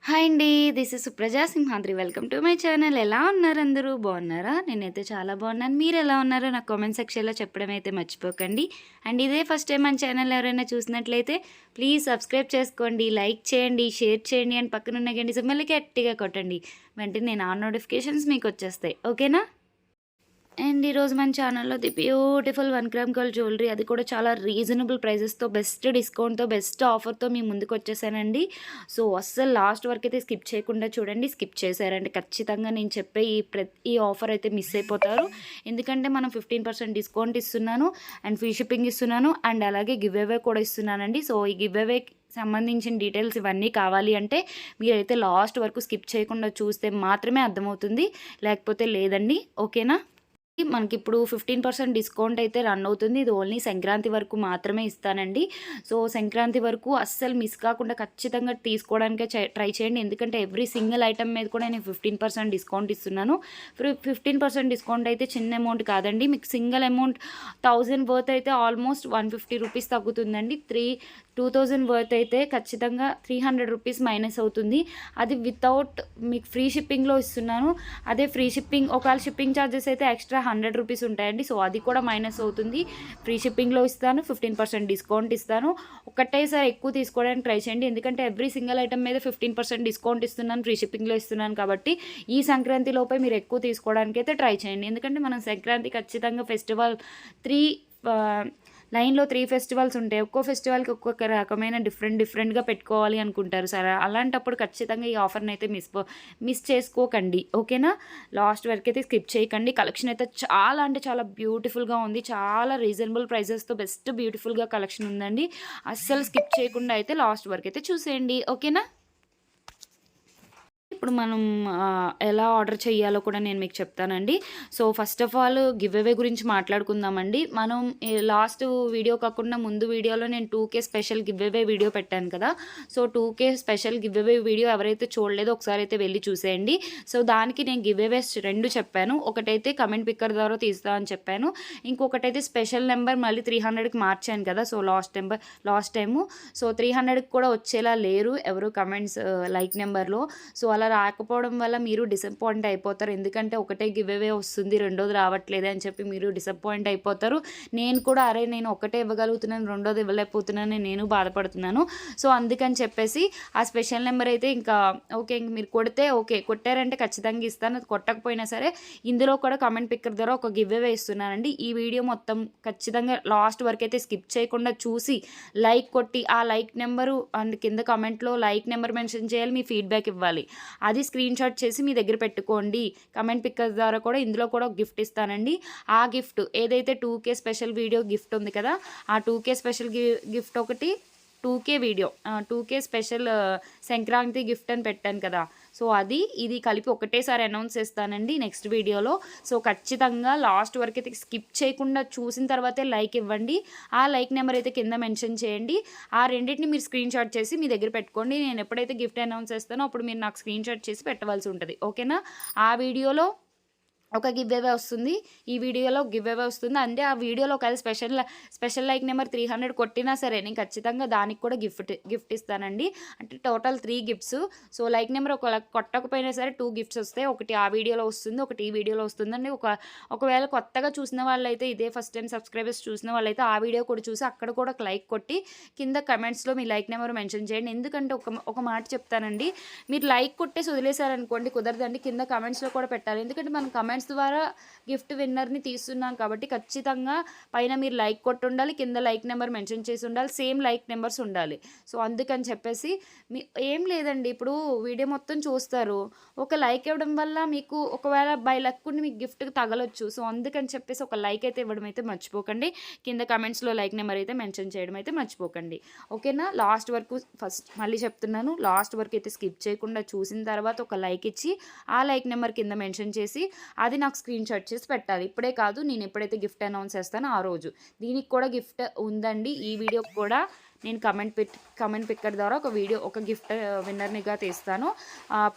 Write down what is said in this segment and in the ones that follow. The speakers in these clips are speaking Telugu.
హాయ్ అండి. This is Supraja Simhadri. Welcome to my channel. ఎలా ఉన్నారు అందరూ? బాగున్నారా? నేనైతే చాలా బాగున్నాను. మీరు ఎలా ఉన్నారో నాకు కామెంట్ సెక్షన్‌లో చెప్పడం అయితే మర్చిపోకండి. అండ్ ఇదే ఫస్ట్ టైం మన ఛానల్ ఎవరైనా చూసినట్లయితే ప్లీజ్ సబ్స్క్రైబ్ చేసుకోండి, లైక్ చేయండి, షేర్ చేయండి అండ్ పక్కనున్న గంట సింబల్‌ని గట్టిగా కొట్టండి. వెంటనే నేను ఆల్ నోటిఫికేషన్స్ మీకు వచ్చేస్తాయి. ఓకేనా? అండ్ ఈరోజు మన ఛానల్లో the beautiful 1 gram gold jewellery, అది కూడా చాలా రీజనబుల్ ప్రైజెస్తో, బెస్ట్ డిస్కౌంట్తో, బెస్ట్ ఆఫర్తో మీ ముందుకు వచ్చేసానండి. సో అస్సలు లాస్ట్ వరకు అయితే స్కిప్ చేయకుండా చూడండి. స్కిప్ చేశారంటే ఖచ్చితంగా నేను చెప్పే ఈ ఆఫర్ అయితే మిస్ అయిపోతారు. ఎందుకంటే మనం 15% డిస్కౌంట్ ఇస్తున్నాను అండ్ ఫ్రీ షిప్పింగ్ ఇస్తున్నాను అండ్ అలాగే గివ్ అవే కూడా ఇస్తున్నానండి. సో ఈ గివ్ అవే సంబంధించిన డీటెయిల్స్ ఇవన్నీ కావాలి అంటే మీరైతే లాస్ట్ వరకు స్కిప్ చేయకుండా చూస్తే మాత్రమే అర్థమవుతుంది, లేకపోతే లేదండి. ఓకేనా? మనకిప్పుడు 15% డిస్కౌంట్ అయితే రన్ అవుతుంది. ఇది ఓన్లీ సంక్రాంతి వరకు మాత్రమే ఇస్తానండి. సో సంక్రాంతి వరకు అస్సలు మిస్ కాకుండా ఖచ్చితంగా తీసుకోవడానికే ట్రై చేయండి. ఎందుకంటే ఎవ్రీ సింగిల్ ఐటమ్ మీద కూడా నేను 15% డిస్కౌంట్ ఇస్తున్నాను. 15% డిస్కౌంట్ అయితే చిన్న అమౌంట్ కాదండి. మీకు సింగిల్ అమౌంట్ 1000 వర్త్ అయితే ఆల్మోస్ట్ 150 రూపీస్ తగ్గుతుందండి. 2000 వర్త్ అయితే ఖచ్చితంగా 300 రూపీస్ మైనస్ అవుతుంది. అది వితౌట్ మీకు ఫ్రీ షిప్పింగ్లో ఇస్తున్నాను. అదే ఫ్రీ షిప్పింగ్ ఒకవేళ షిప్పింగ్ ఛార్జెస్ అయితే ఎక్స్ట్రా 100 రూపీస్ ఉంటాయండి. సో అది కూడా మైనస్ అవుతుంది. ఫ్రీ షిప్పింగ్లో ఇస్తాను, 15% డిస్కౌంట్ ఇస్తాను. ఒకటేసారి ఎక్కువ తీసుకోవడానికి ట్రై చేయండి. ఎందుకంటే ఎవ్రీ సింగిల్ ఐటమ్ మీద 15% డిస్కౌంట్ ఇస్తున్నాను, ఫ్రీ షిప్పింగ్లో ఇస్తున్నాను కాబట్టి ఈ సంక్రాంతి లోపే మీరు ఎక్కువ తీసుకోవడానికి అయితే ట్రై చేయండి. ఎందుకంటే మనం సంక్రాంతి ఖచ్చితంగా ఫెస్టివల్ 3 లైన్లో 3 ఫెస్టివల్స్ ఉంటాయి. ఒక్కో ఫెస్టివల్కి ఒక్కొక్క రకమైన డిఫరెంట్గా పెట్టుకోవాలి అనుకుంటారు సరే. అలాంటప్పుడు ఖచ్చితంగా ఈ ఆఫర్ని అయితే మిస్ చేసుకోకండి. ఓకేనా? లాస్ట్ వరకు అయితే స్కిప్ చేయకండి. కలెక్షన్ అయితే చాలా అంటే చాలా బ్యూటిఫుల్గా ఉంది. చాలా రీజనబుల్ ప్రైజెస్తో బెస్ట్ బ్యూటిఫుల్గా కలెక్షన్ ఉందండి. అస్సలు స్కిప్ చేయకుండా అయితే లాస్ట్ వరకు అయితే చూసేయండి. ఓకేనా? ఇప్పుడు మనం ఎలా ఆర్డర్ చేయాలో కూడా నేను మీకు చెప్తానండి. So first of all give away గురించి మాట్లాడుకుందామండి. మనం లాస్ట్ వీడియో కాకుండా ముందు వీడియోలో నేను 2K special give away video పెట్టాను కదా. So 2K special give away video ఎవరైతే చూడలేదో ఒకసారి అయితే వెళ్ళి చూసేయండి. సో దానికి నేను గివ్ అవేస్ 2 చెప్పాను. ఒకటైతే కమెంట్ పిక్కర్ ద్వారా తీస్తా అని చెప్పాను. ఇంకొకటైతే స్పెషల్ నెంబర్ మళ్ళీ 300కి మార్చాను కదా. సో లాస్ట్ టైము సో 300కి కూడా వచ్చేలా లేరు ఎవరు కమెంట్స్ లైక్ నెంబర్లో. సో అలా రాకపోవడం వల్ల మీరు డిసప్పాయింట్ అయిపోతారు. ఎందుకంటే ఒకటే గివ్ అవే వస్తుంది, రెండోది రావట్లేదు అని చెప్పి మీరు డిసప్పాయింట్ అయిపోతారు. నేను కూడా నేను ఒకటే ఇవ్వగలుగుతున్నాను, రెండోది ఇవ్వలేకపోతున్నాను, నేను బాధపడుతున్నాను. సో అందుకని చెప్పేసి ఆ స్పెషల్ నెంబర్ అయితే ఇంకా ఓకే, ఇంక మీరు కొట్టారంటే ఖచ్చితంగా ఇస్తాను. అది కొట్టకపోయినా సరే ఇందులో కూడా కామెంట్ పిక్కర్ ద్వారా ఒక గివ్ అవే ఇస్తున్నానండి. ఈ వీడియో మొత్తం ఖచ్చితంగా లాస్ట్ వరకు అయితే స్కిప్ చేయకుండా చూసి లైక్ కొట్టి ఆ లైక్ నెంబరు అండ్ కింద కామెంట్లో లైక్ నెంబర్ మెన్షన్ చేయాలి, మీ ఫీడ్బ్యాక్ ఇవ్వాలి. అది స్క్రీన్ షాట్ చేసి మీ దగ్గర పెట్టుకోండి. కమెంట్ పిక్కర్స్ ద్వారా కూడా ఇందులో కూడా ఒక గిఫ్ట్ ఇస్తానండి. ఆ గిఫ్ట్ ఏదైతే 2K స్పెషల్ వీడియో గిఫ్ట్ ఉంది కదా, ఆ 2K స్పెషల్ గిఫ్ట్ ఒకటి, 2K video 2K special Sankranti gift అని పెట్టాను కదా. సో ఇది కలిపి ఒకటేసారి అనౌన్స్ చేస్తానండి నెక్స్ట్ వీడియోలో. సో ఖచ్చితంగా లాస్ట్ వరకు అయితే స్కిప్ చేయకుండా చూసిన తర్వాతే లైక్ ఇవ్వండి. ఆ లైక్ నెంబర్ అయితే కింద మెన్షన్ చేయండి. ఆ రెండింటిని మీరు స్క్రీన్ షాట్ చేసి మీ దగ్గర పెట్టుకోండి. నేను ఎప్పుడైతే గిఫ్ట్ అనౌన్స్ చేస్తానో అప్పుడు మీరు నాకు స్క్రీన్ షాట్ చేసి పెట్టవలసి ఉంటుంది. ఓకేనా? ఆ వీడియోలో ఒక గివ్ అవే వస్తుంది, ఈ వీడియోలో గివ్ అవే వస్తుంది. అంటే ఆ వీడియోలో ఒకవేళ స్పెషల్ లైక్ నెంబర్ 300 కొట్టినా సరే నేను ఖచ్చితంగా దానికి కూడా గిఫ్ట్ ఇస్తానండి. అంటే total 3 gifts. So like number కొట్టకపోయినా సరే 2 గిఫ్ట్స్ వస్తాయి. ఒకటి ఆ వీడియోలో వస్తుంది, ఒకటి ఈ వీడియోలో వస్తుందండి. ఒకవేళ కొత్తగా చూసిన వాళ్ళైతే, ఇదే ఫస్ట్ టైం సబ్స్క్రైబర్స్ చూసిన వాళ్ళైతే ఆ వీడియో కూడా చూసి అక్కడ కూడా ఒక లైక్ కొట్టి కింద కమెంట్స్లో మీ లైక్ నెంబర్ మెన్షన్ చేయండి. ఎందుకంటే ఒక మాట చెప్తానండి, మీరు లైక్ కొట్టేసి వదిలేశారనుకోండి కుదరదండి. కింద కమెంట్స్లో కూడా పెట్టాలి. ఎందుకంటే మనం కమెంట్స్ ద్వారా గిఫ్ట్ విన్నర్ని తీస్తున్నాం కాబట్టి ఖచ్చితంగా పైన మీరు లైక్ కొట్టి ఉండాలి, కింద లైక్ నెంబర్ మెన్షన్ చేసి ఉండాలి, సేమ్ లైక్ నెంబర్స్ ఉండాలి. సో అందుకని చెప్పేసి ఏం లేదండి, ఇప్పుడు వీడియో మొత్తం చూస్తారు, ఒక లైక్ ఇవ్వడం వల్ల మీకు ఒకవేళ బై లక్ ఉండి మీకు గిఫ్ట్ తగలొచ్చు. సో అందుకని చెప్పేసి ఒక లైక్ అయితే ఇవ్వడం అయితే మర్చిపోకండి. కింద కమెంట్స్లో లైక్ నెంబర్ అయితే మెన్షన్ చేయడం అయితే మర్చిపోకండి. ఓకేనా? లాస్ట్ వరకు మళ్ళీ చెప్తున్నాను, లాస్ట్ వరకు అయితే స్కిప్ చేయకుండా చూసిన తర్వాత ఒక లైక్ ఇచ్చి ఆ లైక్ నెంబర్ కింద మెన్షన్ చేసి అది నాకు స్క్రీన్ షాట్ చేసి పెట్టాలి. ఇప్పుడే కాదు, నేను ఎప్పుడైతే గిఫ్ట్ అనౌన్స్ చేస్తానో ఆ రోజు. దీనికి కూడా గిఫ్ట్ ఉందండి. ఈ వీడియోకి కూడా నేను కమెంట్ పిక్కర్ ద్వారా ఒక గిఫ్ట్ విన్నర్నిగా తీస్తాను.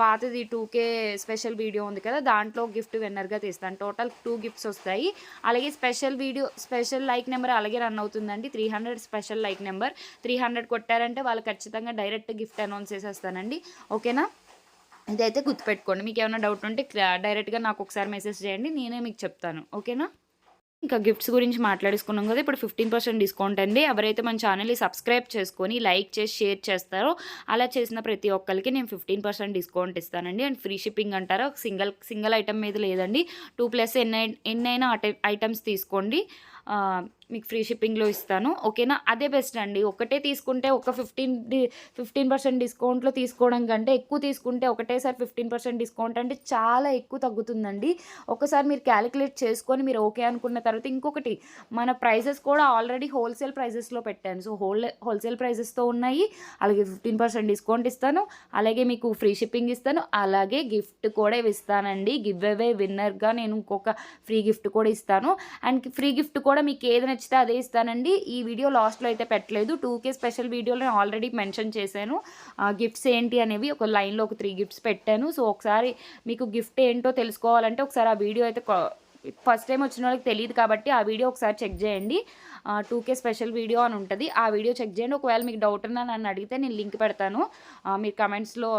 పాతది 2K స్పెషల్ వీడియో ఉంది కదా, దాంట్లో గిఫ్ట్ విన్నర్గా తీస్తాను. టోటల్ 2 గిఫ్ట్స్ వస్తాయి. అలాగే స్పెషల్ లైక్ నెంబర్ అలాగే రన్ అవుతుందండి. 300 స్పెషల్ లైక్ నెంబర్ 300 కొట్టారంటే వాళ్ళు ఖచ్చితంగా డైరెక్ట్ గిఫ్ట్ అనౌన్స్ చేసేస్తానండి. ఓకేనా, ఇదైతే గుర్తుపెట్టుకోండి. మీకు ఏమైనా డౌట్ ఉంటే డైరెక్ట్గా నాకు ఒకసారి మెసేజ్ చేయండి, నేనే మీకు చెప్తాను. ఓకేనా, ఇంకా గిఫ్ట్స్ గురించి మాట్లాడేసుకున్నాం కదా, ఇప్పుడు 15% డిస్కౌంట్ అండి. ఎవరైతే మన ఛానల్ని సబ్స్క్రైబ్ చేసుకొని లైక్ చేసి షేర్ చేస్తారో అలా చేసిన ప్రతి ఒక్కరికి నేను 15% డిస్కౌంట్ ఇస్తానండి. అండ్ ఫ్రీ షిప్పింగ్ అంటారా, సింగిల్ ఐటమ్ మీద లేదండి. 2+ ఎన్నైనా ఐటమ్స్ తీసుకోండి, మీకు ఫ్రీ షిప్పింగ్లో ఇస్తాను. ఓకేనా, అదే బెస్ట్ అండి. ఒకటే తీసుకుంటే ఒక 15% డిస్కౌంట్లో తీసుకోవడం కంటే ఎక్కువ తీసుకుంటే ఒకటేసారి 15% డిస్కౌంట్ అంటే చాలా ఎక్కువ తగ్గుతుందండి. ఒకసారి మీరు క్యాలిక్యులేట్ చేసుకొని మీరు ఓకే అనుకున్న తర్వాత ఇంకొకటి, మన ప్రైజెస్ కూడా ఆల్రెడీ హోల్సేల్ ప్రైజెస్లో పెట్టాను. సో హోల్సేల్ ప్రైజెస్తో ఉన్నాయి. అలాగే 15% డిస్కౌంట్ ఇస్తాను, అలాగే మీకు ఫ్రీ షిప్పింగ్ ఇస్తాను, అలాగే గిఫ్ట్ కూడా ఇస్తానండి. గివ్ అవే విన్నర్గా నేను ఇంకొక ఫ్రీ గిఫ్ట్ కూడా ఇస్తాను. అండ్ ఫ్రీ గిఫ్ట్ కూడా మీకు ఏది నచ్చితే అదే ఇస్తానండి. ఈ వీడియో లాస్ట్లో అయితే పెట్టలేదు. 2K స్పెషల్ వీడియోలో నేను ఆల్రెడీ మెన్షన్ చేశాను గిఫ్ట్స్ ఏంటి అనేవి. ఒక లైన్లో ఒక 3 గిఫ్ట్స్ పెట్టాను. సో ఒకసారి మీకు గిఫ్ట్ ఏంటో తెలుసుకోవాలంటే ఒకసారి ఆ వీడియో అయితే ఫస్ట్ టైం వచ్చిన వాళ్ళకి తెలియదు కాబట్టి ఆ వీడియో ఒకసారి చెక్ చేయండి. 2K స్పెషల్ వీడియో అని ఉంటుంది, ఆ వీడియో చెక్ చేయండి. ఒకవేళ మీకు డౌట్ ఉన్నా నన్ను అడిగితే నేను లింక్ పెడతాను. మీరు కమెంట్స్లో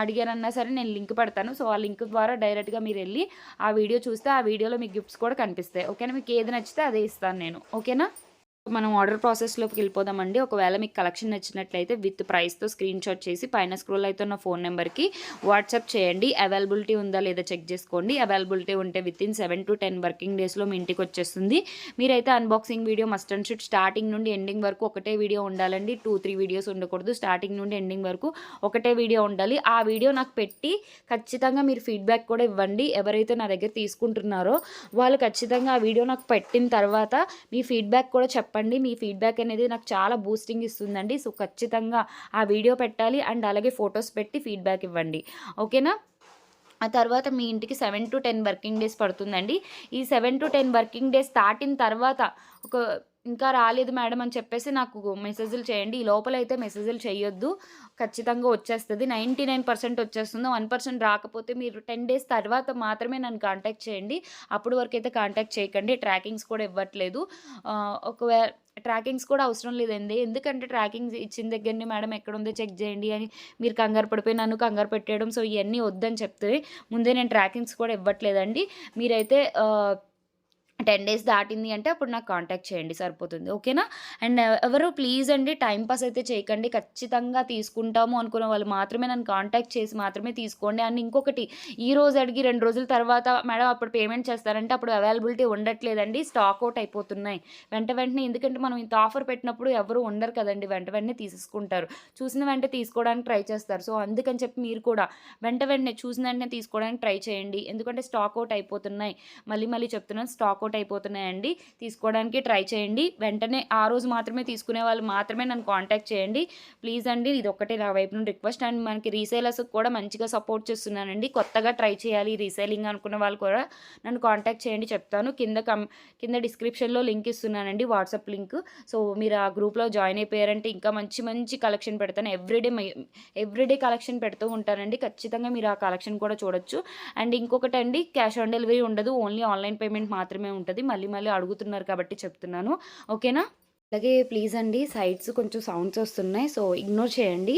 అడిగారన్నా సరే నేను లింక్ పెడతాను. సో ఆ లింక్ ద్వారా డైరెక్ట్గా మీరు వెళ్ళి ఆ వీడియో చూస్తే ఆ వీడియోలో మీకు గిఫ్ట్స్ కూడా కనిపిస్తాయి. ఓకేనా, మీకు ఏది నచ్చితే అదే ఇస్తాను నేను. ఓకేనా, మనం ఆర్డర్ ప్రాసెస్లోకి వెళ్ళిపోదామండి. ఒకవేళ మీకు కలెక్షన్ నచ్చినట్లయితే విత్ ప్రైస్తో స్క్రీన్ షాట్ చేసి పైన స్క్రోల్ అవుతున్న ఫోన్ నెంబర్కి వాట్సాప్ చేయండి. అవైలబిలిటీ ఉందా లేదా చెక్ చేసుకోండి. అవైలబిలిటీ ఉంటే వితిన్ 7 to 10 వర్కింగ్ డేస్లో మీ ఇంటికి వచ్చేస్తుంది. మీరైతే unboxing video must and should starting నుండి ఎండింగ్ వరకు ఒకటే వీడియో ఉండాలండి. 2-3 వీడియోస్ ఉండకూడదు. స్టార్టింగ్ నుండి ఎండింగ్ వరకు ఒకటే వీడియో ఉండాలి. ఆ వీడియో నాకు పెట్టి ఖచ్చితంగా మీరు ఫీడ్బ్యాక్ కూడా ఇవ్వండి. ఎవరైతే నా దగ్గర తీసుకుంటున్నారో వాళ్ళు ఖచ్చితంగా ఆ వీడియో నాకు పెట్టిన తర్వాత మీ ఫీడ్బ్యాక్ కూడా చెప్పండి. మీ ఫీడ్బ్యాక్ అనేది నాకు చాలా బూస్టింగ్ ఇస్తుందండి. సో ఖచ్చితంగా ఆ వీడియో పెట్టాలి అండ్ అలాగే ఫొటోస్ పెట్టి ఫీడ్బ్యాక్ ఇవ్వండి. ఓకేనా, ఆ తర్వాత మీ ఇంటికి 7 to 10 వర్కింగ్ డేస్ పడుతుందండి. ఈ 7 to 10 వర్కింగ్ డేస్ దాటిన తర్వాత ఇంకా రాలేదు మేడం అని చెప్పేసి నాకు మెసేజ్లు చేయండి. ఈ లోపల అయితే మెసేజ్లు చేయొద్దు, ఖచ్చితంగా వచ్చేస్తుంది. 99% వచ్చేస్తుంది. 1% రాకపోతే మీరు 10 days తర్వాత మాత్రమే నన్ను కాంటాక్ట్ చేయండి. అప్పటి వరకు అయితే కాంటాక్ట్ చేయకండి. ట్రాకింగ్స్ కూడా ఇవ్వట్లేదు. ఒకవేళ ట్రాకింగ్స్ కూడా అవసరం లేదండి. ఎందుకంటే ట్రాకింగ్స్ ఇచ్చిన దగ్గరనే మేడం ఎక్కడుందో చెక్ చేయండి అని మీరు కంగారు పడిపోయి నన్ను కంగారు పెట్టేయడం, సో ఇవన్నీ వద్దని చెప్తే ముందే నేను ట్రాకింగ్స్ కూడా ఇవ్వట్లేదండి. మీరైతే 10 days దాటింది అంటే అప్పుడు నాకు కాంటాక్ట్ చేయండి, సరిపోతుంది. ఓకేనా, అండ్ ఎవరు ప్లీజ్ అండి టైం పాస్ అయితే చేయకండి. ఖచ్చితంగా తీసుకుంటాము అనుకున్న వాళ్ళు మాత్రమే నన్ను కాంటాక్ట్ చేసి మాత్రమే తీసుకోండి. అండ్ ఇంకొకటి, ఈ రోజు అడిగి 2 రోజుల తర్వాత మేడం అప్పుడు పేమెంట్ చేస్తారంటే అప్పుడు అవైలబిలిటీ ఉండట్లేదండి, స్టాక్ అవుట్ అయిపోతున్నాయి వెంటనే. ఎందుకంటే మనం ఇంత ఆఫర్ పెట్టినప్పుడు ఎవరు ఉండరు కదండి, వెంటనే తీసేసుకుంటారు. చూసిన వెంటనే తీసుకోవడానికి ట్రై చేస్తారు. సో అందుకని చెప్పి మీరు కూడా వెంటనే చూసిన వెంటనే తీసుకోవడానికి ట్రై చేయండి. ఎందుకంటే స్టాక్ అవుట్ అయిపోతున్నాయి. మళ్ళీ చెప్తున్నాను, స్టాక్ అవుట్ అయిపోతున్నాయండి. తీసుకోవడానికి ట్రై చేయండి. వెంటనే ఆ రోజు మాత్రమే తీసుకునే వాళ్ళు మాత్రమే నన్ను కాంటాక్ట్ చేయండి ప్లీజ్ అండి. ఇది ఒక్కటే నా వైపు నుండి రిక్వెస్ట్. అండ్ మనకి రీసేలర్స్ కూడా మంచిగా సపోర్ట్ చేస్తున్నానండి. కొత్తగా ట్రై చేయాలి రీసేలింగ్ అనుకున్న వాళ్ళు కూడా నన్ను కాంటాక్ట్ చేయండి, చెప్తాను. కింద డిస్క్రిప్షన్లో లింక్ ఇస్తున్నానండి, వాట్సాప్ లింక్. సో మీరు ఆ గ్రూప్లో జాయిన్ అయిపోయారంటే ఇంకా మంచి కలెక్షన్ పెడతాను. ఎవ్రీడే కలెక్షన్ పెడుతూ ఉంటానండి. ఖచ్చితంగా మీరు ఆ కలెక్షన్ కూడా చూడొచ్చు. అండ్ ఇంకొకటండి, క్యాష్ ఆన్ డెలివరీ ఉండదు, ఓన్లీ ఆన్లైన్ పేమెంట్ మాత్రమే ఉంటుంది. మళ్ళీ అడుగుతున్నారు కాబట్టి చెప్తున్నాను. ఓకేనా, అలాగే ప్లీజ్ అండి సైడ్స్ కొంచెం సౌండ్స్ వస్తున్నాయి, సో ఇగ్నోర్ చేయండి.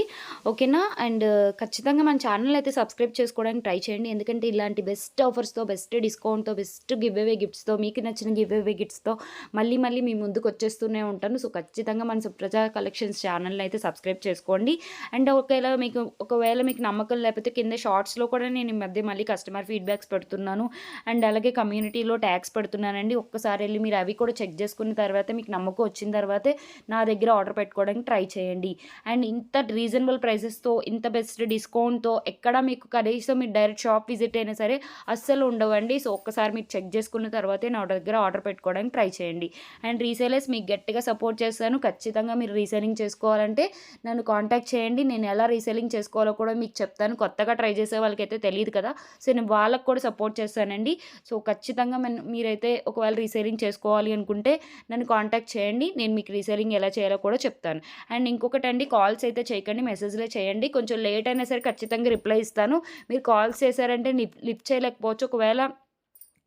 ఓకేనా, అండ్ ఖచ్చితంగా మన ఛానల్ అయితే సబ్స్క్రైబ్ చేసుకోవడానికి ట్రై చేయండి. ఎందుకంటే ఇలాంటి బెస్ట్ ఆఫర్స్తో, బెస్ట్ డిస్కౌంట్తో, బెస్ట్ గివ్ అవే గిఫ్ట్స్తో, మీకు నచ్చిన గివ్ అవే గిఫ్ట్స్తో మళ్ళీ మీ ముందుకు వచ్చేస్తూనే ఉంటాను. సో ఖచ్చితంగా మన సుప్రజ కలెక్షన్స్ ఛానల్ని అయితే సబ్స్క్రైబ్ చేసుకోండి. అండ్ ఒకవేళ మీకు నమ్మకం లేకపోతే కింద షార్ట్స్లో కూడా నేను ఈ మధ్య మళ్ళీ కస్టమర్ ఫీడ్బ్యాక్స్ పెడుతున్నాను. అండ్ అలాగే కమ్యూనిటీలో ట్యాగ్స్ పెడుతున్నానండి. ఒక్కసారి వెళ్ళి మీరు అవి కూడా చెక్ చేసుకున్న తర్వాత మీకు నమ్మకం వచ్చిన తర్వాతే నా దగ్గర ఆర్డర్ పెట్టుకోవడానికి ట్రై చేయండి. అండ్ ఇంత రీజనబుల్ ప్రైసెస్తో, ఇంత బెస్ట్ డిస్కౌంట్తో ఎక్కడ మీకు కనీసం మీరు డైరెక్ట్ షాప్ విజిట్ అయినా సరే అస్సలు ఉండవండి. సో ఒక్కసారి మీరు చెక్ చేసుకున్న తర్వాతే నా దగ్గర ఆర్డర్ పెట్టుకోవడానికి ట్రై చేయండి. అండ్ రీసేలర్స్ మీకు గట్టిగా సపోర్ట్ చేస్తాను. ఖచ్చితంగా మీరు రీసేలింగ్ చేసుకోవాలంటే నన్ను కాంటాక్ట్ చేయండి. నేను ఎలా రీసేలింగ్ చేసుకోవాలో కూడా మీకు చెప్తాను. కొత్తగా ట్రై చేసే వాళ్ళకైతే తెలియదు కదా, సో నేను వాళ్ళకు కూడా సపోర్ట్ చేస్తానండి. సో ఖచ్చితంగా మీరైతే ఒకవేళ రీసేలింగ్ చేసుకోవాలి అనుకుంటే నన్ను కాంటాక్ట్ చేయండి. నేను నేను మీకు రీసెల్లింగ్ ఎలా చేయాలో కూడా చెప్తాను. అండ్ ఇంకొకటండి, కాల్స్ అయితే చేయకండి, మెసేజ్‌లే చేయండి. కొంచెం లేట్ అయినా సరే ఖచ్చితంగా రిప్లై ఇస్తాను. మీరు కాల్స్ చేశారంటే లిఫ్ట్ చేయలేకపోవచ్చు. ఒకవేళ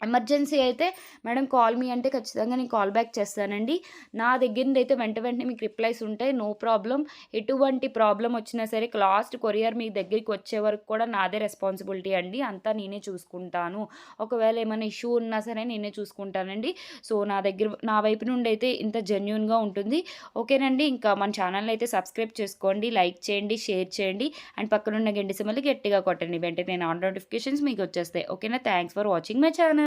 ఎమర్జెన్సీ అయితే మేడం కాల్ మీ అంటే ఖచ్చితంగా నేను కాల్ బ్యాక్ చేస్తానండి. నా దగ్గర నుండి అయితే వెంటనే మీకు రిప్లైస్ ఉంటాయి. No problem. ఎటువంటి ప్రాబ్లమ్ వచ్చినా సరే లాస్ట్ కొరియర్ మీ దగ్గరికి వచ్చే వరకు కూడా నాదే రెస్పాన్సిబిలిటీ అండి. అంతా నేనే చూసుకుంటాను. ఒకవేళ ఏమైనా ఇష్యూ ఉన్నా సరే నేనే చూసుకుంటానండి. సో, నా వైపు నుండి అయితే ఇంత జెన్యూన్‌గా ఉంటుంది. ఓకేనండి. ఇంకా మన ఛానల్‌ని అయితే సబ్స్క్రైబ్ చేసుకోండి, లైక్ చేయండి, షేర్ చేయండి అండ్ పక్కనున్న గంట సింబల్‌ని గట్టిగా కొట్టండి. వెంటనే నా నోటిఫికేషన్స్ మీకు వచ్చేస్తాయి. ఓకేనా? Thanks for watching my channel.